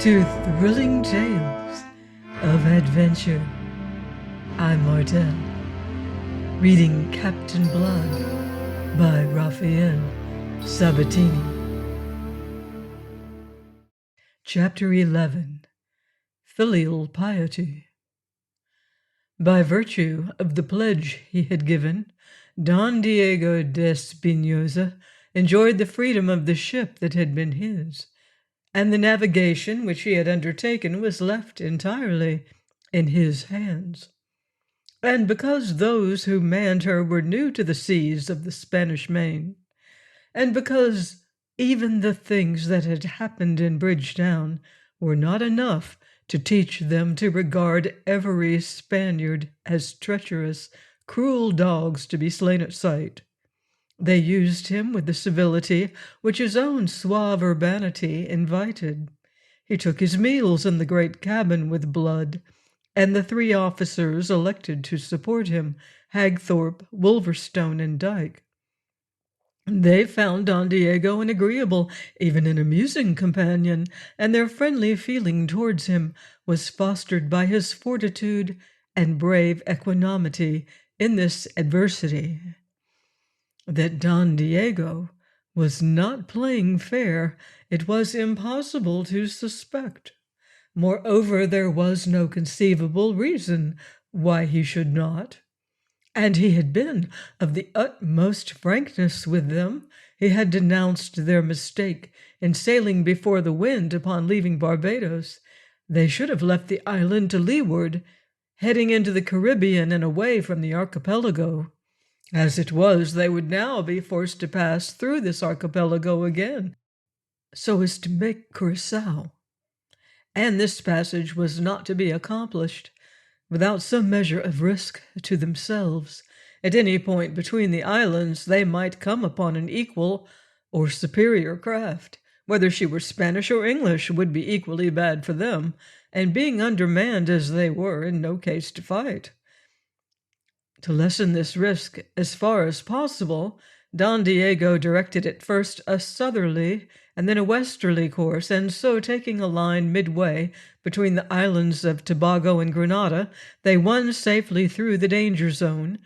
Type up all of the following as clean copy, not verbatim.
to Thrilling Tales of Adventure. I'm Martel, reading Captain Blood by Raphael Sabatini. Chapter 11. Filial Piety. By virtue of the pledge he had given, Don Diego de Espinosa enjoyed the freedom of the ship that had been his, and the navigation which he had undertaken was left entirely in his hands. And because those who manned her were new to the seas of the Spanish Main, and because even the things that had happened in Bridgetown were not enough to teach them to regard every Spaniard as treacherous, cruel dogs to be slain at sight, they used him with the civility which his own suave urbanity invited. He took his meals in the great cabin with Blood, and the three officers elected to support him, Hagthorpe, Wolverstone, and Dyke. They found Don Diego an agreeable, even an amusing companion, and their friendly feeling towards him was fostered by his fortitude and brave equanimity in this adversity. That Don Diego was not playing fair, it was impossible to suspect. Moreover, there was no conceivable reason why he should not. And he had been of the utmost frankness with them. He had denounced their mistake in sailing before the wind upon leaving Barbados. They should have left the island to leeward, heading into the Caribbean and away from the archipelago. As it was, they would now be forced to pass through this archipelago again, so as to make Curacao. And this passage was not to be accomplished without some measure of risk to themselves. At any point between the islands they might come upon an equal or superior craft. Whether she were Spanish or English would be equally bad for them, and being undermanned as they were, in no case to fight. To lessen this risk as far as possible, Don Diego directed at first a southerly and then a westerly course, and so taking a line midway between the islands of Tobago and Grenada, they won safely through the danger zone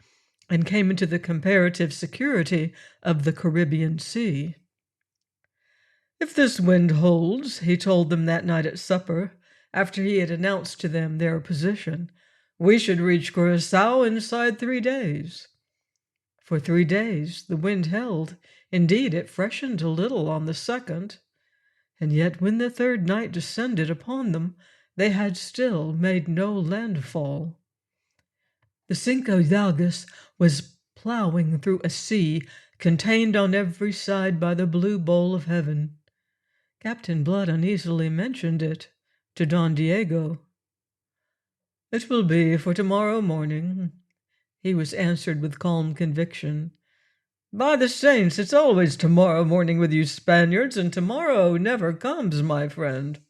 and came into the comparative security of the Caribbean Sea. "If this wind holds," he told them that night at supper, after he had announced to them their position, "we should reach Curacao inside 3 days." For 3 days the wind held. Indeed, it freshened a little on the second, and yet when the third night descended upon them, they had still made no landfall. The Cinco Llagas was ploughing through a sea contained on every side by the blue bowl of heaven. Captain Blood uneasily mentioned it to Don Diego. "It will be for tomorrow morning," he was answered with calm conviction. "By the saints, it's always tomorrow morning with you Spaniards, and tomorrow never comes, my friend."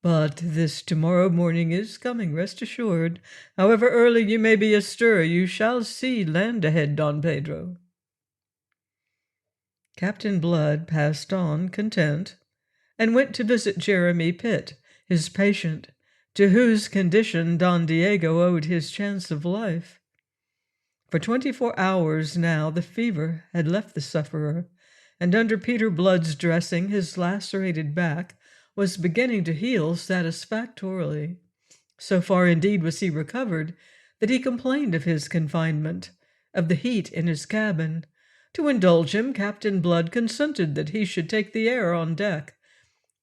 "But this tomorrow morning is coming, rest assured. However early you may be astir, you shall see land ahead, Don Pedro." Captain Blood passed on, content, and went to visit Jeremy Pitt, his patient, to whose condition Don Diego owed his chance of life. For 24 hours now the fever had left the sufferer, and under Peter Blood's dressing his lacerated back was beginning to heal satisfactorily. So far indeed was he recovered that he complained of his confinement, of the heat in his cabin. To indulge him, Captain Blood consented that he should take the air on deck,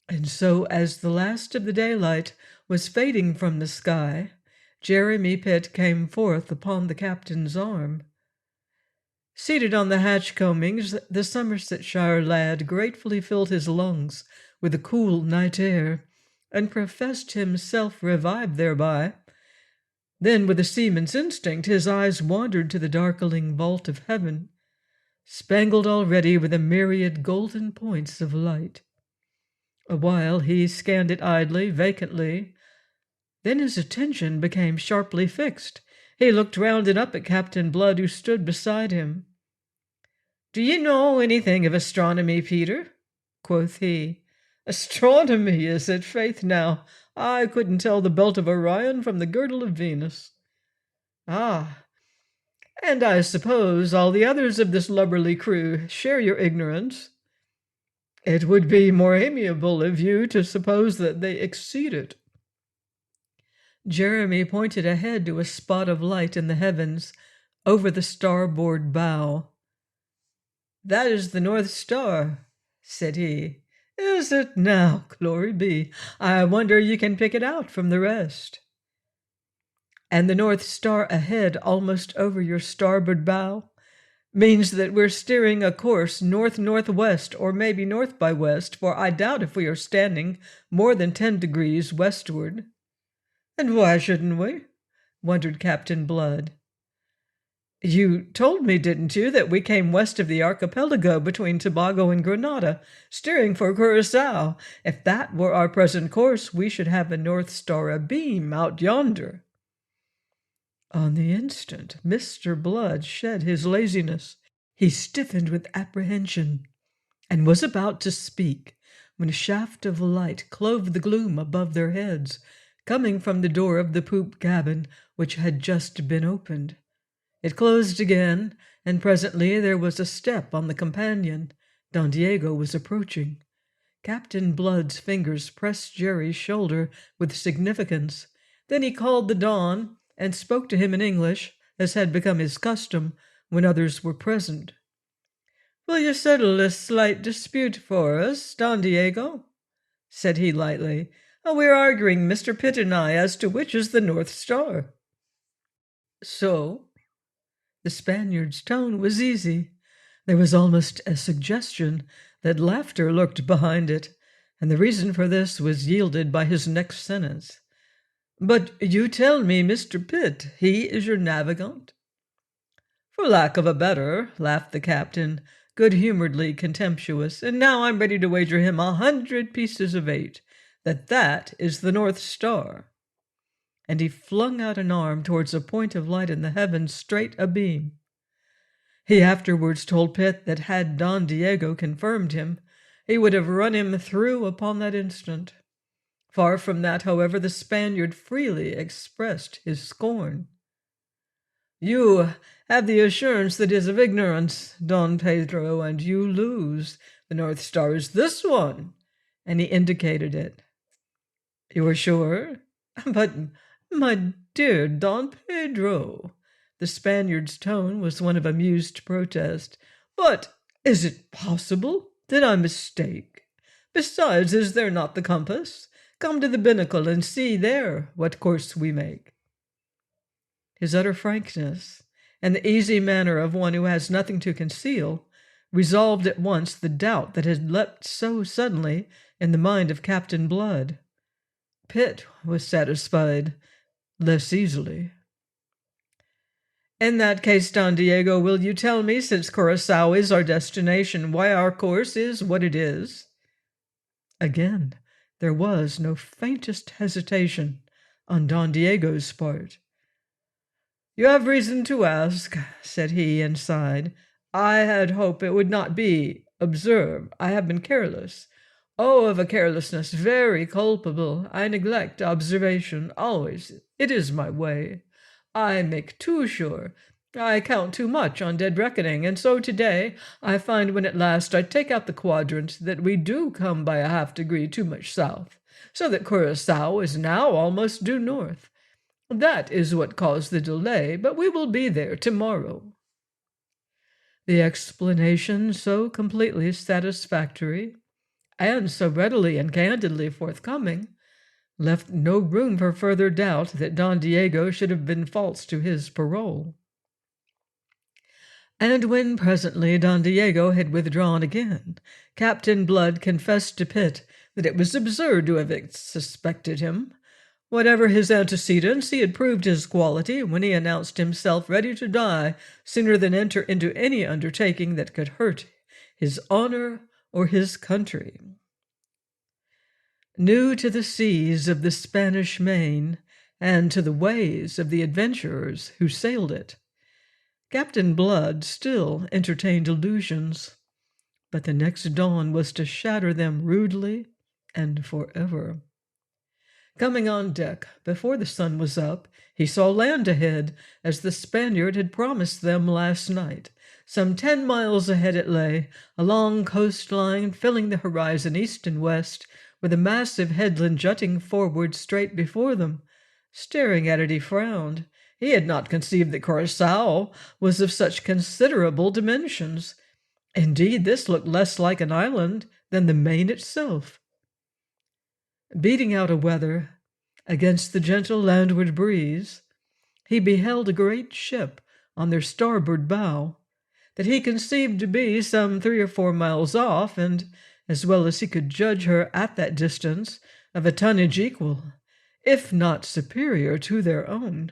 and so as the last of the daylight was fading from the sky, Jeremy Pitt came forth upon the captain's arm. Seated on the hatch combings, the Somersetshire lad gratefully filled his lungs with the cool night air, and professed himself revived thereby. Then, with a seaman's instinct, his eyes wandered to the darkening vault of heaven, spangled already with a myriad golden points of light. Awhile he scanned it idly, vacantly. Then his attention became sharply fixed. He looked round and up at Captain Blood, who stood beside him. "Do you know anything of astronomy, Peter?" quoth he. Astronomy, is it? Faith now, I couldn't tell the belt of Orion from the girdle of Venus. Ah, and I suppose all the others of this lubberly crew share your ignorance. It would be more amiable of you to suppose that they exceed it. Jeremy pointed ahead to a spot of light in the heavens over the starboard bow. That is the North Star, said he. Is it now? Glory be. I wonder you can pick it out from the rest. And the North Star ahead, almost over your starboard bow, means that we're steering a course north-northwest, or maybe north by west, for I doubt if we are standing more than 10 degrees westward. And why shouldn't we? Wondered Captain Blood. You told me, didn't you, that we came west of the archipelago between Tobago and Grenada, steering for Curacao. If that were our present course, we should have a North Star abeam out yonder. On the instant, Mr. Blood shed his laziness. He stiffened with apprehension, and was about to speak, when a shaft of light clove the gloom above their heads, coming from the door of the poop cabin, which had just been opened. It closed again, and presently there was a step on the companion. Don Diego was approaching. Captain Blood's fingers pressed Jerry's shoulder with significance. Then he called the Don, and spoke to him in English, as had become his custom when others were present. "Will you settle this slight dispute for us, Don Diego?" said he lightly. "We are arguing, Mr. Pitt and I, as to which is the North Star." "So?" The Spaniard's tone was easy. There was almost a suggestion that laughter lurked behind it, and the reason for this was yielded by his next sentence. "But you tell me, Mr. Pitt, he is your navigant?" "For lack of a better," laughed the captain, good-humoredly contemptuous, "and now I'm ready to wager him 100 pieces of 8 that that is the North Star." And he flung out an arm towards a point of light in the heavens straight abeam. He afterwards told Pitt that had Don Diego confirmed him, he would have run him through upon that instant. Far from that, however, the Spaniard freely expressed his scorn. "You have the assurance that is of ignorance, Don Pedro, and you lose. The North Star is this one," and he indicated it. "You are sure? But, my dear Don Pedro," the Spaniard's tone was one of amused protest. "But is it possible? Did I mistake? Besides, is there not the compass? Come to the binnacle and see there what course we make." His utter frankness, and the easy manner of one who has nothing to conceal, resolved at once the doubt that had leapt so suddenly in the mind of Captain Blood. Pitt was satisfied less easily. "In that case, Don Diego, will you tell me, since Curacao is our destination, why our course is what it is?" Again there was no faintest hesitation on Don Diego's part. "You have reason to ask," said he, and sighed. "I had hoped it would not be. Observe, I have been careless. Oh, of a carelessness very culpable. I neglect observation always. It is my way. I make too sure. I count too much on dead reckoning, and so today I find when at last I take out the quadrant that we do come by a half-degree too much south, so that Curacao is now almost due north. That is what caused the delay, but we will be there tomorrow." The explanation, so completely satisfactory, and so readily and candidly forthcoming, left no room for further doubt that Don Diego should have been false to his parole. And when presently Don Diego had withdrawn again, Captain Blood confessed to Pitt that it was absurd to have suspected him. Whatever his antecedents, he had proved his quality when he announced himself ready to die sooner than enter into any undertaking that could hurt his honor or his country. New to the seas of the Spanish Main, and to the ways of the adventurers who sailed it, Captain Blood still entertained illusions, but the next dawn was to shatter them rudely and forever. Coming on deck before the sun was up, he saw land ahead, as the Spaniard had promised them last night. Some 10 miles ahead it lay, a long coastline filling the horizon east and west, with a massive headland jutting forward straight before them. Staring at it, he frowned. He had not conceived that Curacao was of such considerable dimensions. Indeed, this looked less like an island than the main itself. Beating out a weather against the gentle landward breeze, he beheld a great ship on their starboard bow, that he conceived to be some 3 or 4 miles off, and, as well as he could judge her at that distance, of a tonnage equal, if not superior, to their own.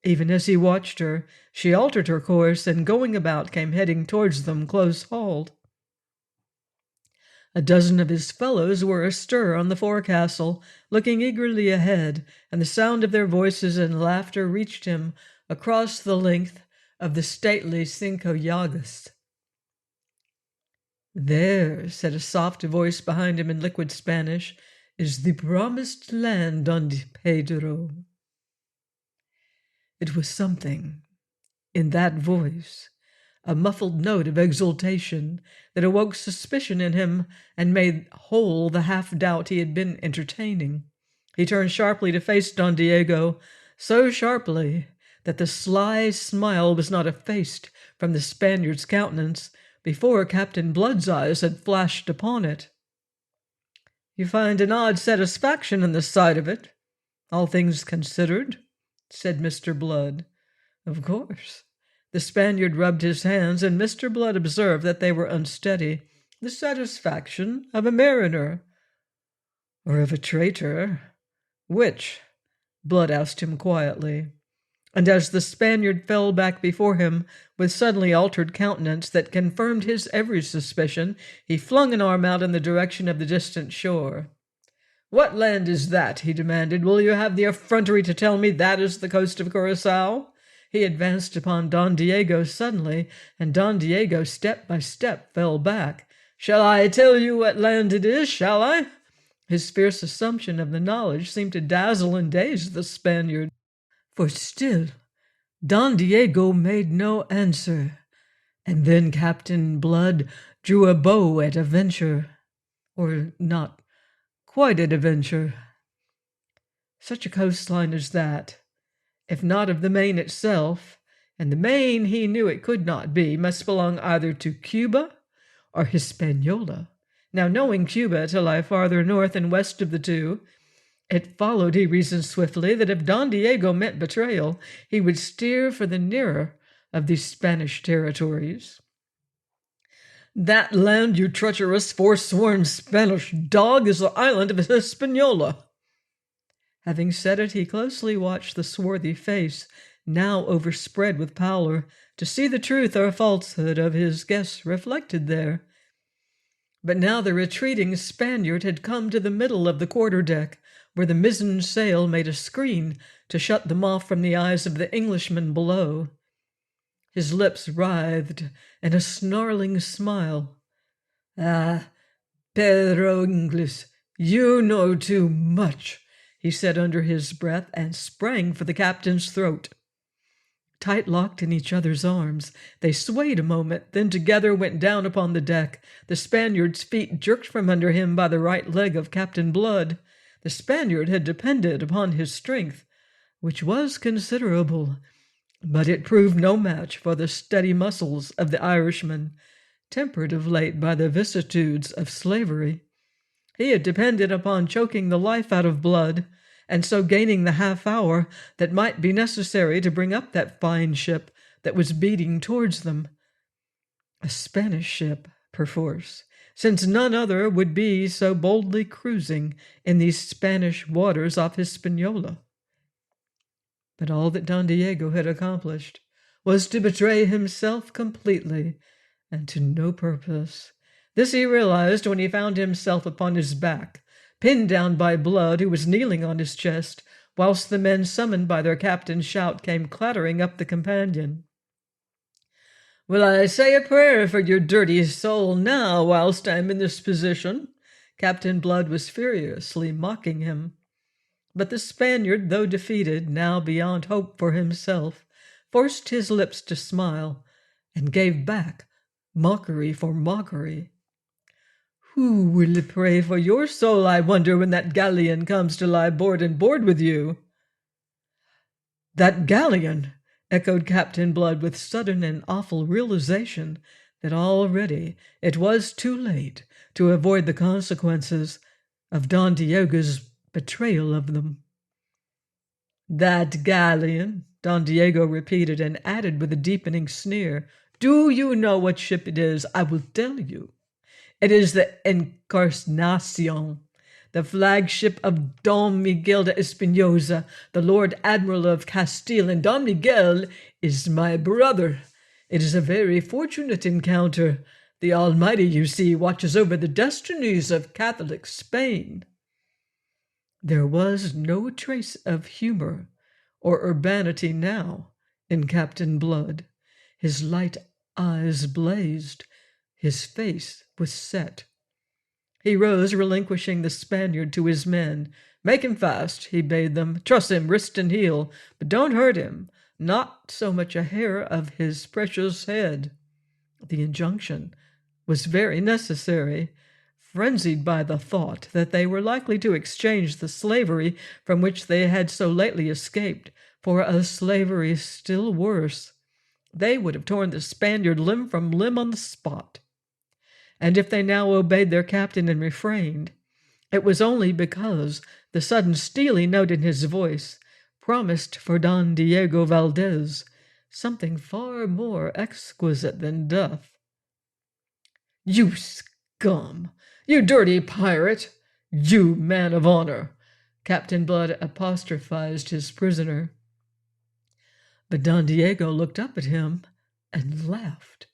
Even as he watched her, she altered her course, and going about came heading towards them close-hauled. A dozen of his fellows were astir on the forecastle, looking eagerly ahead, and the sound of their voices and laughter reached him across the length of the stately Cinco Llagas. "There," said a soft voice behind him in liquid Spanish, "is the promised land, Don Pedro." It was something in that voice, a muffled note of exultation, that awoke suspicion in him and made whole the half-doubt he had been entertaining. He turned sharply to face Don Diego, so sharply that the sly smile was not effaced from the Spaniard's countenance before Captain Blood's eyes had flashed upon it. "You find an odd satisfaction in the sight of it, all things considered?" said Mr. Blood. "Of course." The Spaniard rubbed his hands, and Mr. Blood observed that they were unsteady. "The satisfaction of a mariner." "Or of a traitor? Which?" Blood asked him quietly. And as the Spaniard fell back before him with suddenly altered countenance that confirmed his every suspicion, he flung an arm out in the direction of the distant shore. "What land is that?" he demanded. "Will you have the effrontery to tell me that is the coast of Curacao?" He advanced upon Don Diego suddenly, and Don Diego, step by step, fell back. "Shall I tell you what land it is, shall I?" His fierce assumption of the knowledge seemed to dazzle and daze the Spaniard. For still Don Diego made no answer, and then Captain Blood drew a bow at a venture, or not quite at a venture. Such a coastline as that, if not of the Main itself, and the Main he knew it could not be, must belong either to Cuba or Hispaniola. Now, knowing Cuba to lie farther north and west of the two, it followed, he reasoned swiftly, that if Don Diego meant betrayal, he would steer for the nearer of these Spanish territories. "That land, you treacherous, forsworn Spanish dog, is the island of Hispaniola." Having said it, he closely watched the swarthy face, now overspread with pallor, to see the truth or falsehood of his guess reflected there. But now the retreating Spaniard had come to the middle of the quarter-deck, where the mizzen sail made a screen to shut them off from the eyes of the Englishmen below. His lips writhed in a snarling smile. "Ah, Pedro Ingles, you know too much," he said under his breath, and sprang for the captain's throat. Tight locked in each other's arms, they swayed a moment, then together went down upon the deck, the Spaniard's feet jerked from under him by the right leg of Captain Blood. The Spaniard had depended upon his strength, which was considerable, but it proved no match for the steady muscles of the Irishman, tempered of late by the vicissitudes of slavery. He had depended upon choking the life out of Blood, and so gaining the half-hour that might be necessary to bring up that fine ship that was beating towards them. A Spanish ship, perforce, since none other would be so boldly cruising in these Spanish waters off Hispaniola. But all that Don Diego had accomplished was to betray himself completely, and to no purpose. This he realized when he found himself upon his back, pinned down by Blood, who was kneeling on his chest, whilst the men summoned by their captain's shout came clattering up the companion. "Will I say a prayer for your dirty soul now, whilst I am in this position?" Captain Blood was furiously mocking him. But the Spaniard, though defeated, now beyond hope for himself, forced his lips to smile, and gave back mockery for mockery. "Who will pray for your soul, I wonder, when that galleon comes to lie board and board with you?" "That galleon!" echoed Captain Blood with sudden and awful realization that already it was too late to avoid the consequences of Don Diego's betrayal of them. "That galleon," Don Diego repeated, and added with a deepening sneer, "Do you know what ship it is? I will tell you. It is the Encarnacion, the flagship of Don Miguel de Espinosa, the Lord Admiral of Castile, and Don Miguel is my brother. It is a very fortunate encounter. The Almighty, you see, watches over the destinies of Catholic Spain." There was no trace of humor or urbanity now in Captain Blood. His light eyes blazed. His face was set. He rose, relinquishing the Spaniard to his men. "Make him fast," he bade them. "Truss him wrist and heel, but don't hurt him, not so much a hair of his precious head." The injunction was very necessary. Frenzied by the thought that they were likely to exchange the slavery from which they had so lately escaped for a slavery still worse, they would have torn the Spaniard limb from limb on the spot. And if they now obeyed their captain and refrained, it was only because the sudden steely note in his voice promised for Don Diego Valdez something far more exquisite than death. "You scum! You dirty pirate! You man of honor!" Captain Blood apostrophized his prisoner. But Don Diego looked up at him and laughed.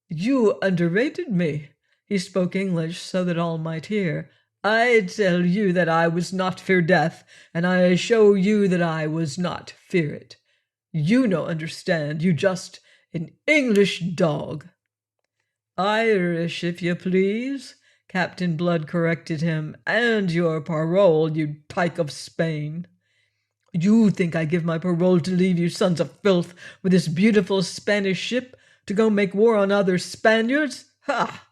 "You underrated me." He spoke English so that all might hear. "I tell you that I was not fear death, and I show you that I was not fear it. You no understand, you just an English dog." "Irish, if you please," Captain Blood corrected him, "and your parole, you tyke of Spain." "You think I give my parole to leave you sons of filth with this beautiful Spanish ship to go make war on other Spaniards? Ha!"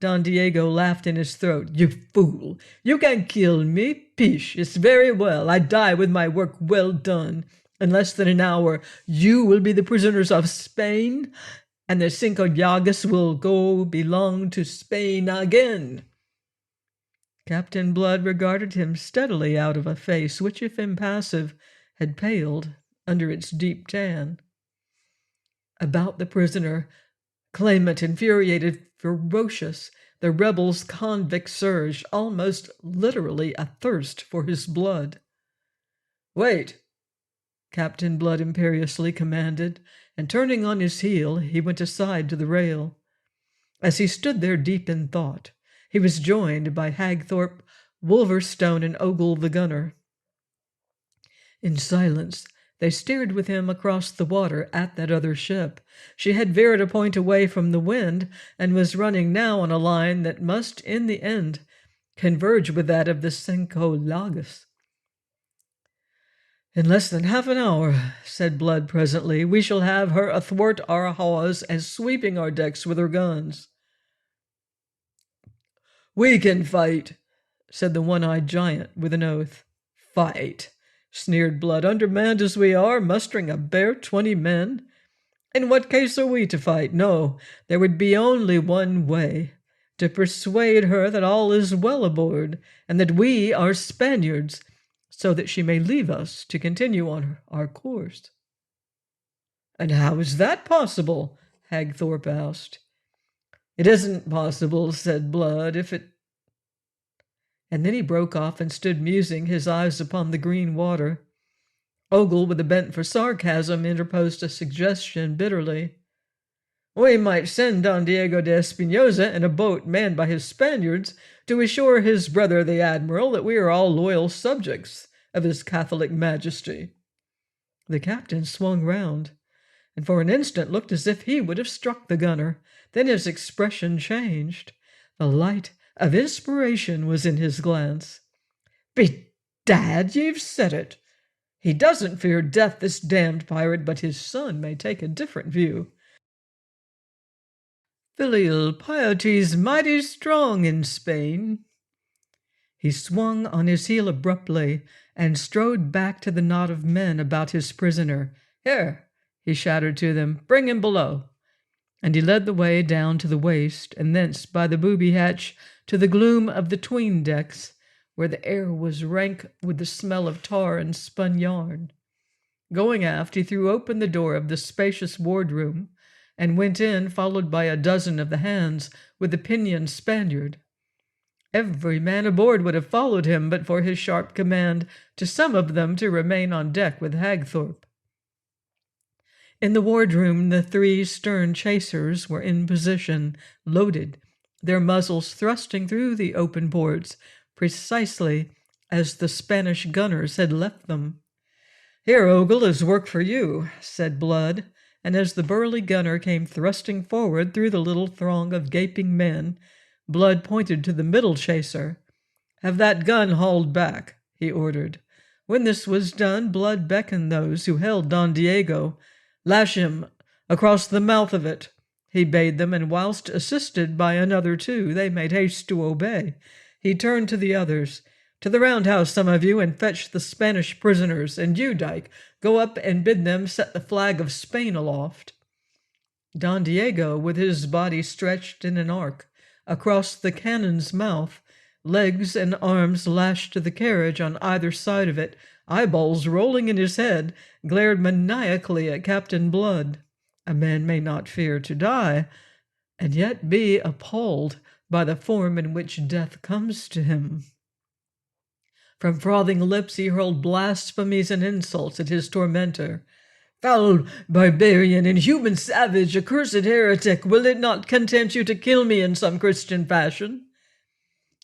Don Diego laughed in his throat. "You fool! You can kill me. Pish! It's very well. I die with my work well done. In less than an hour you will be the prisoners of Spain, and the Cinco Llagas will go belong to Spain again." Captain Blood regarded him steadily out of a face which, if impassive, had paled under its deep tan. About the prisoner, clamant, infuriated, ferocious, the rebel's convict surged, almost literally athirst for his blood. "Wait!" Captain Blood imperiously commanded, and turning on his heel, he went aside to the rail. As he stood there deep in thought, he was joined by Hagthorpe, Wolverstone, and Ogle the gunner. In silence, they stared with him across the water at that other ship. She had veered a point away from the wind and was running now on a line that must, in the end, converge with that of the Cinco Llagas. "In less than half an hour," said Blood presently, "we shall have her athwart our hawse and sweeping our decks with her guns." "We can fight," said the one-eyed giant with an oath. "Fight!" sneered Blood. "Undermanned as we are, mustering a bare 20 men? In what case are we to fight? No, there would be only one way, to persuade her that all is well aboard, and that we are Spaniards, so that she may leave us to continue on our course." "And how is that possible?" Hagthorpe asked. "It isn't possible," said Blood, "if it—" And then he broke off and stood musing, his eyes upon the green water. Ogle, with a bent for sarcasm, interposed a suggestion bitterly. "We might send Don Diego de Espinosa in a boat manned by his Spaniards to assure his brother the admiral that we are all loyal subjects of his Catholic Majesty." The captain swung round, and for an instant looked as if he would have struck the gunner. Then his expression changed. The light of inspiration was in his glance. "Bedad, you've said it. He doesn't fear death, this damned pirate, but his son may take a different view. Filial piety's mighty strong in Spain." He swung on his heel abruptly and strode back to the knot of men about his prisoner. "Here," he shouted to them, "bring him below." And he led the way down to the waist, and thence by the booby hatch to the gloom of the 'tween decks, where the air was rank with the smell of tar and spun yarn. Going aft, he threw open the door of the spacious wardroom, and went in, followed by a dozen of the hands with the pinioned Spaniard. Every man aboard would have followed him but for his sharp command to some of them to remain on deck with Hagthorpe. In the wardroom, the 3 stern chasers were in position, loaded, their muzzles thrusting through the open ports, precisely as the Spanish gunners had left them. "Here, Ogle, is work for you," said Blood, and as the burly gunner came thrusting forward through the little throng of gaping men, Blood pointed to the middle chaser. "Have that gun hauled back," he ordered. When this was done, Blood beckoned those who held Don Diego. "Lash him across the mouth of it," he bade them, and whilst assisted by another 2, they made haste to obey. He turned to the others. "To the roundhouse, some of you, and fetch the Spanish prisoners, and you, Dyke, go up and bid them set the flag of Spain aloft." Don Diego, with his body stretched in an arc across the cannon's mouth, legs and arms lashed to the carriage on either side of it, eyeballs rolling in his head, glared maniacally at Captain Blood. A man may not fear to die, and yet be appalled by the form in which death comes to him. From frothing lips he hurled blasphemies and insults at his tormentor. "Foul barbarian, inhuman savage, accursed heretic, will it not content you to kill me in some Christian fashion?"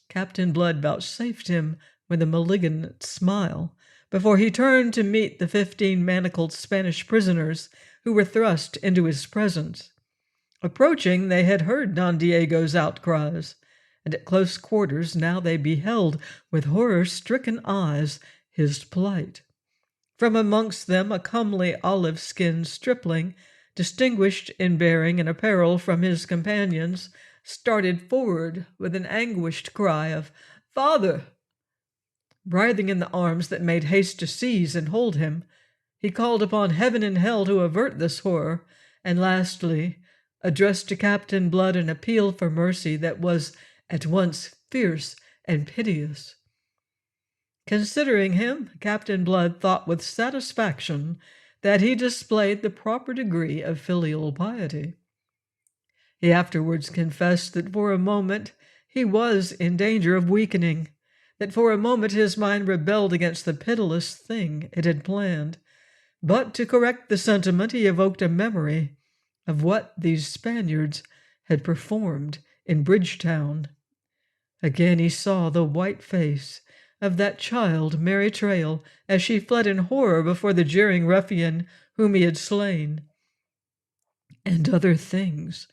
Captain Blood vouchsafed him with a malignant smile before he turned to meet the 15 manacled Spanish prisoners who were thrust into his presence. Approaching, they had heard Don Diego's outcries, and at close quarters now they beheld with horror-stricken eyes his plight. From amongst them a comely olive-skinned stripling, distinguished in bearing and apparel from his companions, started forward with an anguished cry of "Father!" Writhing in the arms that made haste to seize and hold him, he called upon heaven and hell to avert this horror, and lastly addressed to Captain Blood an appeal for mercy that was at once fierce and piteous. Considering him, Captain Blood thought with satisfaction that he displayed the proper degree of filial piety. He afterwards confessed that for a moment he was in danger of weakening, that for a moment his mind rebelled against the pitiless thing it had planned. But to correct the sentiment, he evoked a memory of what these Spaniards had performed in Bridgetown. Again he saw the white face of that child, Mary Trail, as she fled in horror before the jeering ruffian whom he had slain. And other things,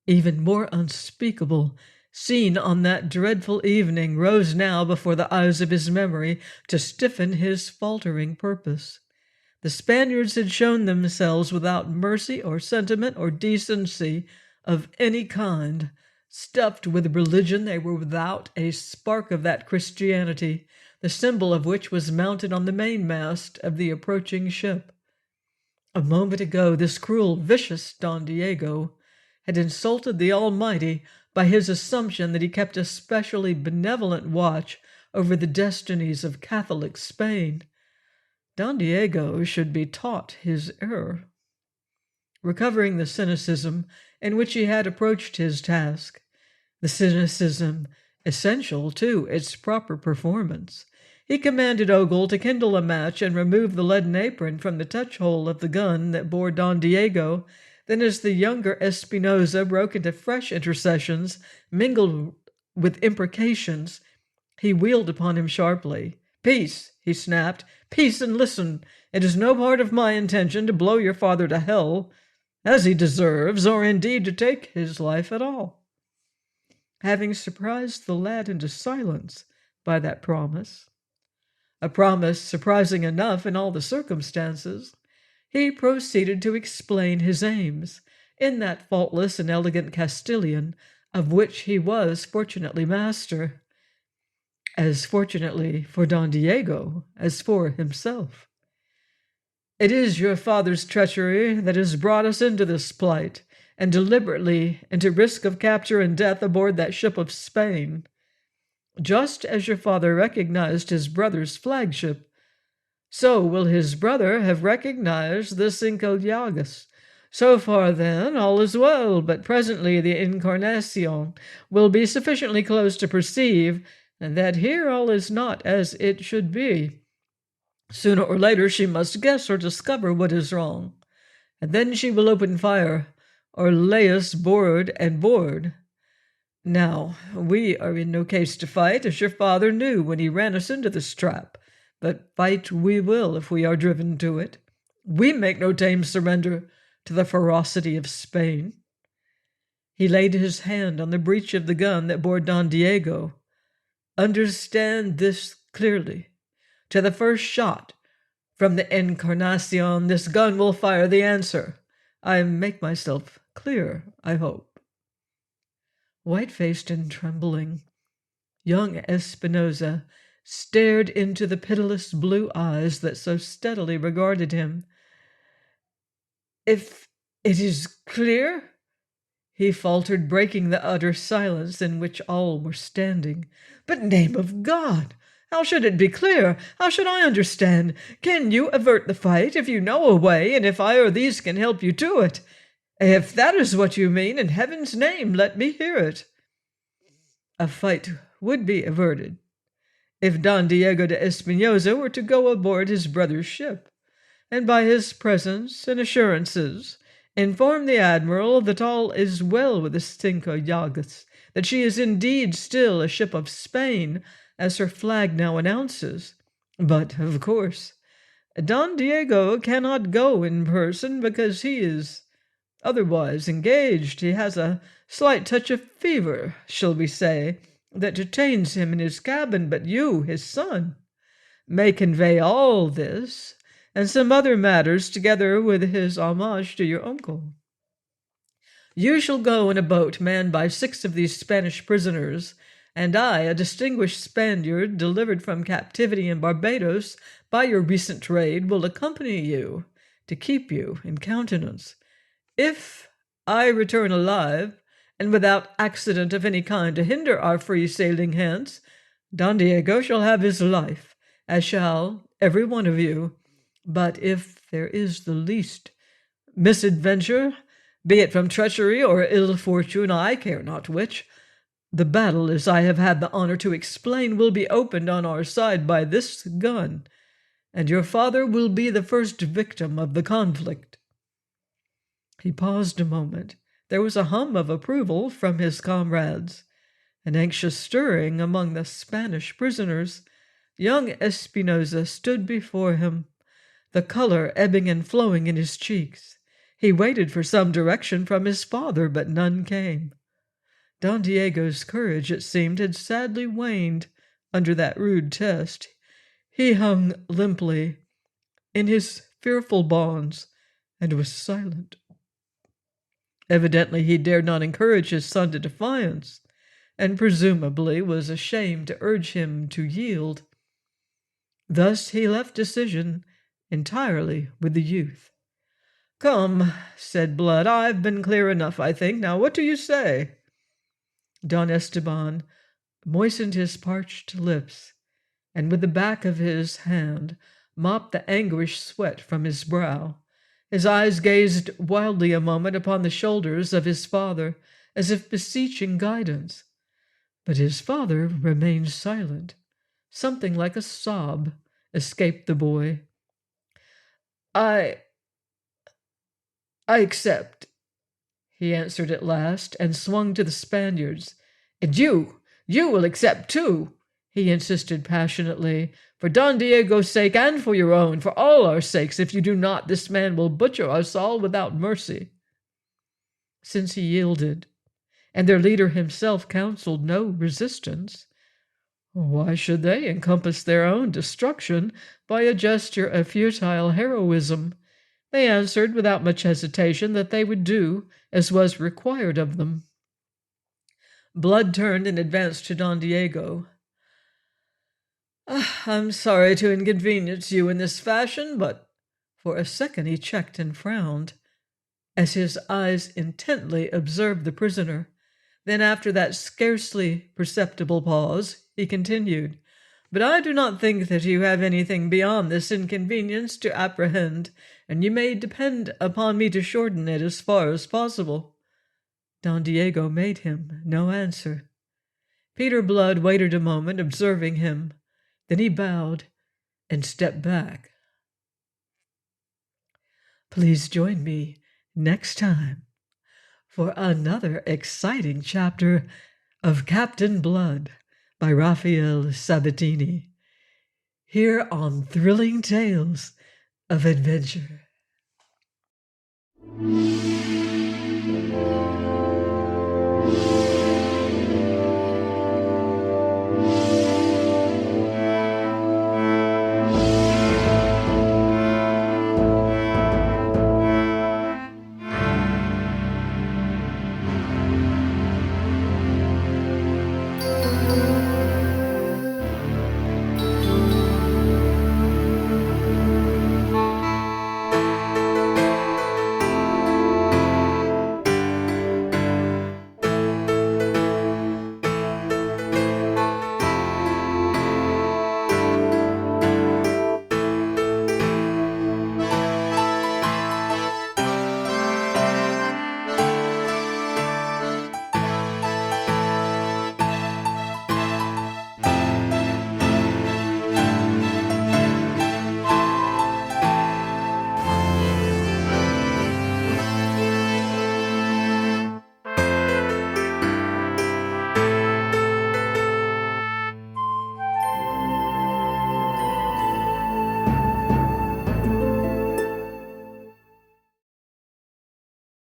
even more unspeakable, seen on that dreadful evening, rose now before the eyes of his memory to stiffen his faltering purpose. The Spaniards had shown themselves without mercy or sentiment or decency of any kind. Stuffed with religion, they were without a spark of that Christianity, the symbol of which was mounted on the mainmast of the approaching ship. A moment ago, this cruel, vicious Don Diego had insulted the Almighty by his assumption that he kept a specially benevolent watch over the destinies of Catholic Spain. Don Diego should be taught his error. Recovering the cynicism in which he had approached his task, the cynicism essential to its proper performance, he commanded Ogle to kindle a match and remove the leaden apron from the touch-hole of the gun that bore Don Diego. Then, as the younger Espinosa broke into fresh intercessions, mingled with imprecations, he wheeled upon him sharply. "Peace," he snapped. "Peace, and listen. It is no part of my intention to blow your father to hell, as he deserves, or indeed to take his life at all." having surprised the lad into silence by that promise, a promise surprising enough in all the circumstances, he proceeded to explain his aims in that faultless and elegant Castilian of which he was fortunately master, as fortunately for Don Diego as for himself. It is your father's treachery that has brought us into this plight, and deliberately into risk of capture and death aboard that ship of Spain. Just as your father recognized his brother's flagship, so will his brother have recognized the Cinco Llagas. So far, then, all is well, but presently the Encarnacion will be sufficiently close to perceive that here all is not as it should be. Sooner or later she must guess or discover what is wrong, and then she will open fire, or lay us board and board. Now, we are in no case to fight, as your father knew when he ran us into this trap, but fight we will if we are driven to it. We make no tame surrender to the ferocity of Spain. He laid his hand on the breech of the gun that bore Don Diego. Understand this clearly. To the first shot from the Encarnacion, this gun will fire the answer. I make myself clear, I hope. White-faced and trembling, young Espinosa stared into the pitiless blue eyes that so steadily regarded him. If it is clear, he faltered, breaking the utter silence in which all were standing. But name of God! How should it be clear? How should I understand? Can you avert the fight if you know a way, and if I or these can help you to it? If that is what you mean, in heaven's name, let me hear it. A fight would be averted if Don Diego de Espinosa were to go aboard his brother's ship, and by his presence and assurances inform the admiral that all is well with the Cinco Llagas, that she is indeed still a ship of Spain, as her flag now announces. But, of course, Don Diego cannot go in person because he is otherwise engaged. He has a slight touch of fever, shall we say, that detains him in his cabin, but you, his son, may convey all this, and some other matters, together with his homage to your uncle. You shall go in a boat manned by 6 of these Spanish prisoners, and I, a distinguished Spaniard delivered from captivity in Barbados by your recent trade, will accompany you to keep you in countenance. If I return alive, and without accident of any kind to hinder our free sailing hence, Don Diego shall have his life, as shall every one of you. But if there is the least misadventure, be it from treachery or ill fortune, I care not which, the battle, as I have had the honor to explain, will be opened on our side by this gun, and your father will be the first victim of the conflict. He paused a moment. There was a hum of approval from his comrades, an anxious stirring among the Spanish prisoners. Young Espinosa stood before him, the color ebbing and flowing in his cheeks. He waited for some direction from his father, but none came. Don Diego's courage, it seemed, had sadly waned under that rude test. He hung limply in his fearful bonds and was silent. Evidently he dared not encourage his son to defiance, and presumably was ashamed to urge him to yield. Thus he left decision entirely with the youth. "Come," said Blood, "I've been clear enough, I think. Now what do you say?" Don Esteban moistened his parched lips, and with the back of his hand mopped the anguished sweat from his brow. His eyes gazed wildly a moment upon the shoulders of his father, as if beseeching guidance. But his father remained silent. Something like a sob escaped the boy. I accept," he answered at last, and swung to the Spaniards. "And you will accept too," he insisted passionately, "for Don Diego's sake and for your own, for all our sakes. If you do not, this man will butcher us all without mercy." Since he yielded, and their leader himself counseled no resistance. Why should they encompass their own destruction by a gesture of futile heroism? They answered without much hesitation that they would do as was required of them. Blood turned and advanced to Don Diego. I'm sorry to inconvenience you in this fashion, but for a second he checked and frowned, as his eyes intently observed the prisoner. Then, after that scarcely perceptible pause, he continued, "But I do not think that you have anything beyond this inconvenience to apprehend, and you may depend upon me to shorten it as far as possible." Don Diego made him no answer. Peter Blood waited a moment, observing him. Then he bowed and stepped back. Please join me next time for another exciting chapter of Captain Blood by Raphael Sabatini, here on Thrilling Tales of Adventure.